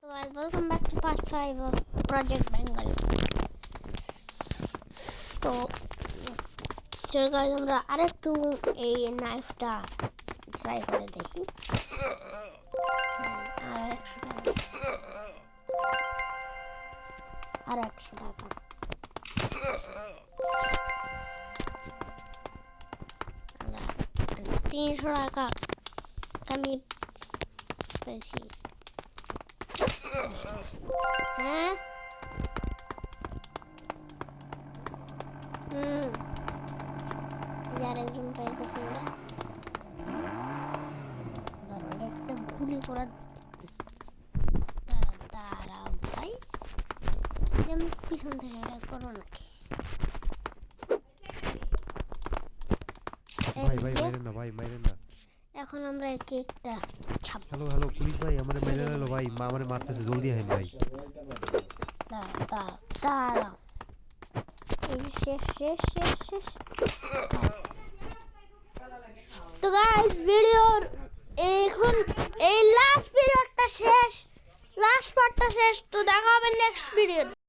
So guys, welcome back to part 5 of Project Bengal. তো চলো guys আমরা আরেকটু এই নাইফটা ট্রাই করে দেখি। আর 100 টাকা 300 টাকা আমি পেয়েছি। হ্যাঁ যার একজন পাইতেছে আমরা একটা গুলি করা দাঁড়াও ভাই, আমি পিছন থেকে এটা করো নাকি? ভাই ভাই মাইরেন না, ভাই মাইরেন না। এখন আমরা কেকটা ছাপ। হ্যালো হ্যালো পুলিশ ভাই, আমারে মাইরে লালো ভাই, মা আমারে মারতেছে, জলদি আহেন ভাই। দাঁড়াও শেষ শেষ শেষ শেষ। তো গাইস ভিডিওর এখন এই লাস্ট পিরিয়ডটা শেষ, লাস্ট পার্টটা শেষ। তো দেখা হবে নেক্সট ভিডিও।